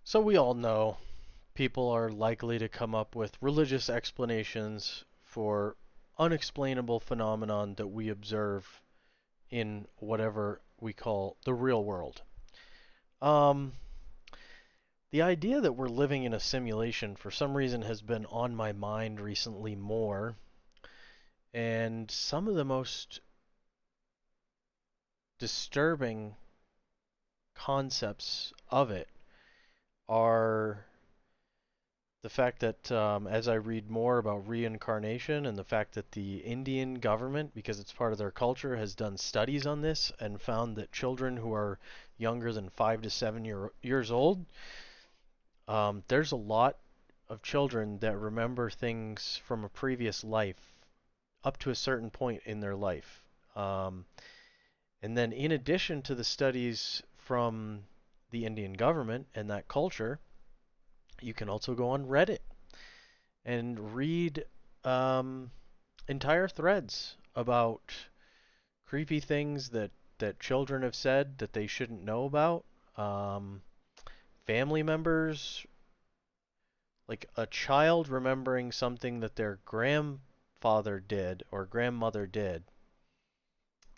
So we all know people are likely to come up with religious explanations for unexplainable phenomenon that we observe in whatever we call the real world. Um, the idea that we're living in a simulation for some reason has been on my mind recently more, and some of the most disturbing concepts of it are the fact that as I read more about reincarnation and the fact that the Indian government, because it's part of their culture, has done studies on this and found that children who are younger than 5 to 7 years old, there's a lot of children that remember things from a previous life up to a certain point in their life. Um, and then, in addition to the studies from the Indian government and that culture, you can also go on Reddit and read um, entire threads about creepy things that children have said that they shouldn't know about. Um, Family members, like a child remembering something that their grandfather did or grandmother did,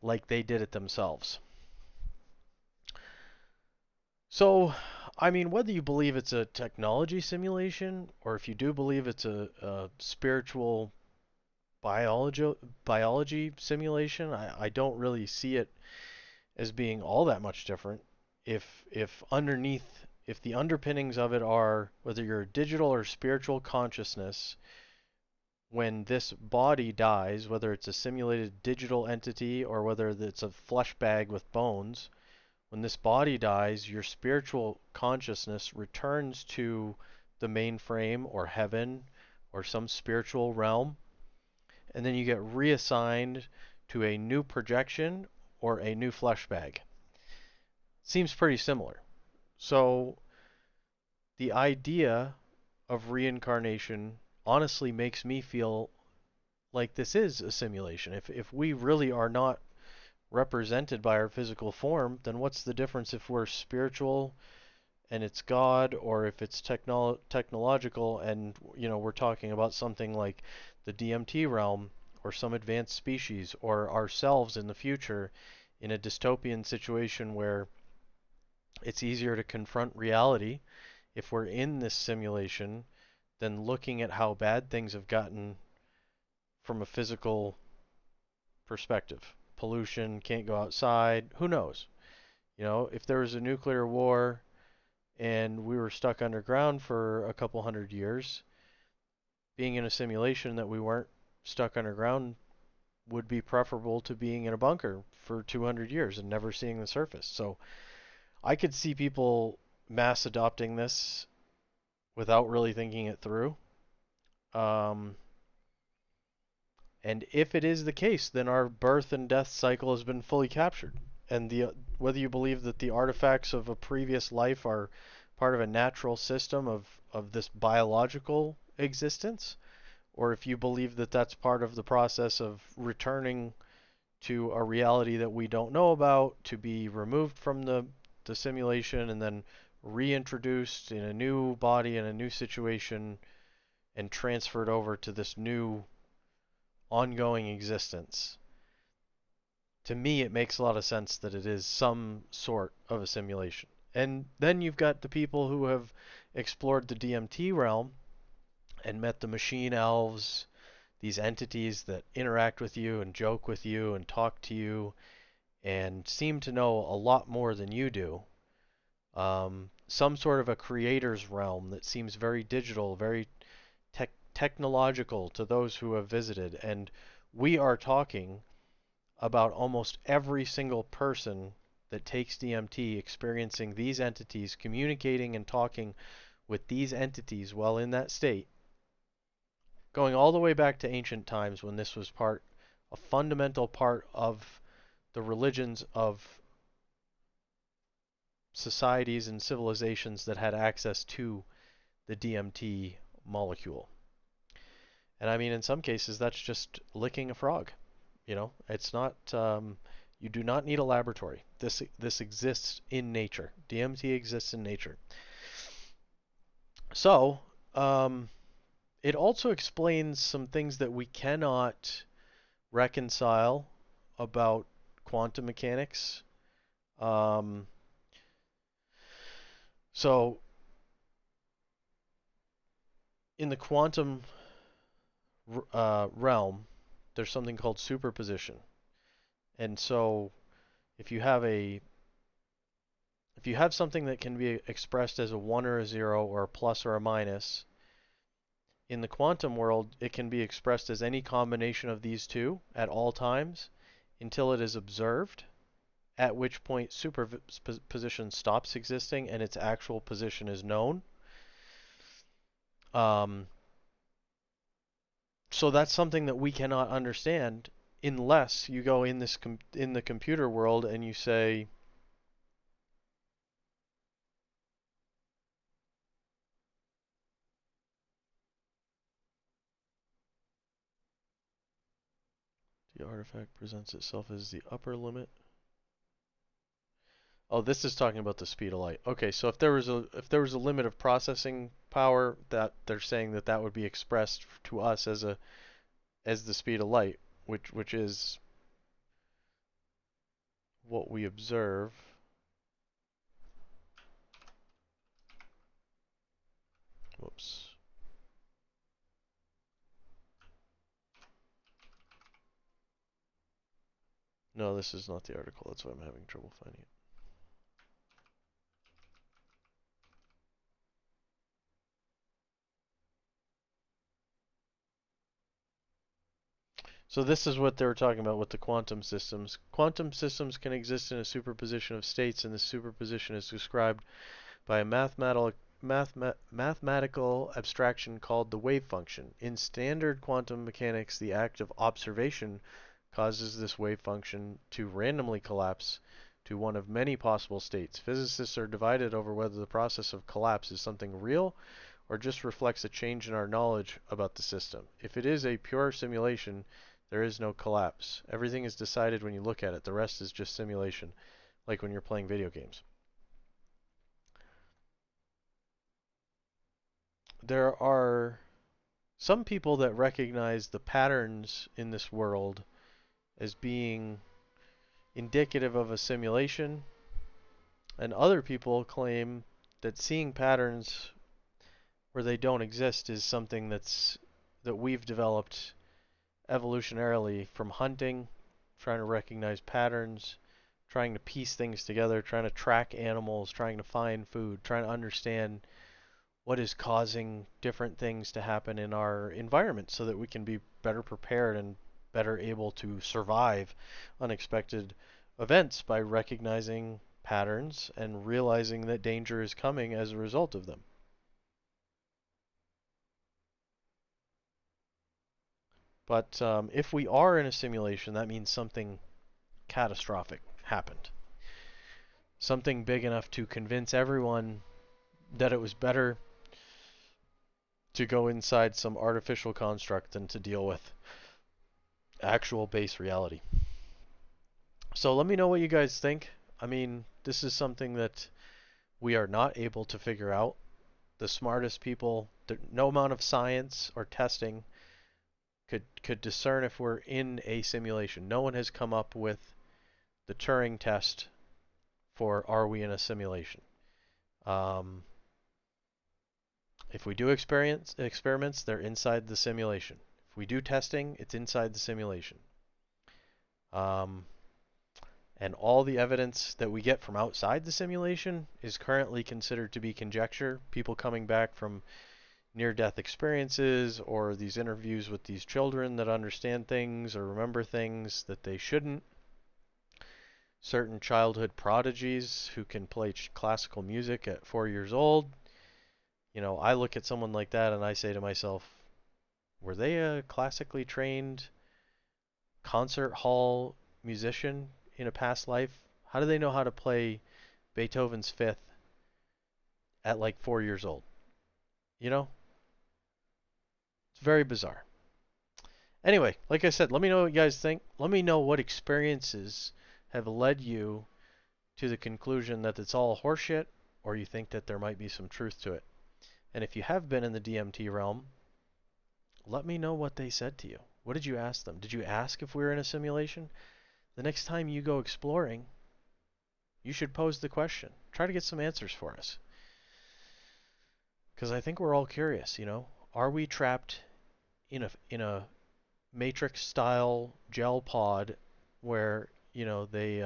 like they did it themselves. So, I mean, whether you believe it's a technology simulation or if you do believe it's a spiritual biology biology simulation, I don't really see it as being all that much different. If the underpinnings of it are whether you're a digital or spiritual consciousness, when this body dies, whether it's a simulated digital entity or whether it's a flesh bag with bones, when this body dies, your spiritual consciousness returns to the mainframe or heaven or some spiritual realm, and then you get reassigned to a new projection or a new flesh bag. Seems pretty similar. So the idea of reincarnation honestly makes me feel like this is a simulation. If we really are not represented by our physical form, then what's the difference if we're spiritual and it's God, or if it's technological and we're talking about something like the DMT realm or some advanced species or ourselves in the future in a dystopian situation where it's easier to confront reality if we're in this simulation than looking at how bad things have gotten from a physical perspective. Pollution, can't go outside, who knows? If there was a nuclear war and we were stuck underground for a couple hundred years, being in a simulation that we weren't stuck underground would be preferable to being in a bunker for 200 years and never seeing the surface. So I could see people mass adopting this without really thinking it through. Um, and if it is the case, then our birth and death cycle has been fully captured. And whether you believe that the artifacts of a previous life are part of a natural system of this biological existence, or if you believe that that's part of the process of returning to a reality that we don't know about, to be removed from the simulation and then reintroduced in a new body in a new situation and transferred over to this new ongoing existence. To me, it makes a lot of sense that it is some sort of a simulation. And then you've got the people who have explored the DMT realm and met the machine elves, these entities that interact with you and joke with you and talk to you and seem to know a lot more than you do. Some sort of a creator's realm that seems very digital, very technological to those who have visited. And we are talking about almost every single person that takes DMT experiencing these entities, communicating and talking with these entities while in that state, going all the way back to ancient times when this was a fundamental part of the religions of societies and civilizations that had access to the DMT molecule. And I mean, in some cases, that's just licking a frog. It's not. You do not need a laboratory. This exists in nature. DMT exists in nature. So, um, it also explains some things that we cannot reconcile about quantum mechanics. Um, so, in the quantum realm, there's something called superposition. And so, if you have a if you have something that can be expressed as a 1 or a 0 or a plus or a minus, in the quantum world, it can be expressed as any combination of these two at all times until it is observed, at which point superposition stops existing and its actual position is known. Um, so that's something that we cannot understand unless you go in this in the computer world and you say the artifact presents itself as the upper limit. Oh, this is talking about the speed of light. Okay, so if there was a limit of processing power, that they're saying that that would be expressed to us as the speed of light, which is what we observe. Whoops. No, this is not the article. That's why I'm having trouble finding it. So this is what they were talking about with the quantum systems. Quantum systems can exist in a superposition of states, and this superposition is described by a mathematical abstraction called the wave function. In standard quantum mechanics, the act of observation causes this wave function to randomly collapse to one of many possible states. Physicists are divided over whether the process of collapse is something real or just reflects a change in our knowledge about the system. If it is a pure simulation, there is no collapse. Everything is decided when you look at it. The rest is just simulation, like when you're playing video games. There are some people that recognize the patterns in this world as being indicative of a simulation, and other people claim that seeing patterns where they don't exist is something that we've developed evolutionarily from hunting, trying to recognize patterns, trying to piece things together, trying to track animals, trying to find food, trying to understand what is causing different things to happen in our environment so that we can be better prepared and better able to survive unexpected events by recognizing patterns and realizing that danger is coming as a result of them. But if we are in a simulation, that means something catastrophic happened. Something big enough to convince everyone that it was better to go inside some artificial construct than to deal with actual base reality. So let me know what you guys think. I mean, this is something that we are not able to figure out. The smartest people, no amount of science or testing could discern if we're in a simulation. No one has come up with the Turing test for are we in a simulation. Um, if we do experiments, they're inside the simulation. If we do testing, it's inside the simulation. Um, and all the evidence that we get from outside the simulation is currently considered to be conjecture. People coming back from near-death experiences or these interviews with these children that understand things or remember things that they shouldn't. Certain childhood prodigies who can play classical music at 4 years old. You know, I look at someone like that and I say to myself, were they a classically trained concert hall musician in a past life? How do they know how to play Beethoven's Fifth at like 4 years old? You know, it's very bizarre. Anyway, like I said, let me know what you guys think. Let me know what experiences have led you to the conclusion that it's all horseshit, or you think that there might be some truth to it. And if you have been in the DMT realm, let me know what they said to you. What did you ask them? Did you ask if we were in a simulation? The next time you go exploring, you should pose the question. Try to get some answers for us. Because I think we're all curious, you know? Are we trapped in a Matrix style gel pod where, you know, they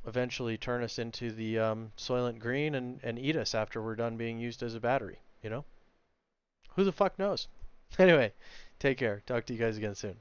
eventually turn us into the Soylent Green and eat us after we're done being used as a battery, you know? Who the fuck knows? Anyway, take care. Talk to you guys again soon.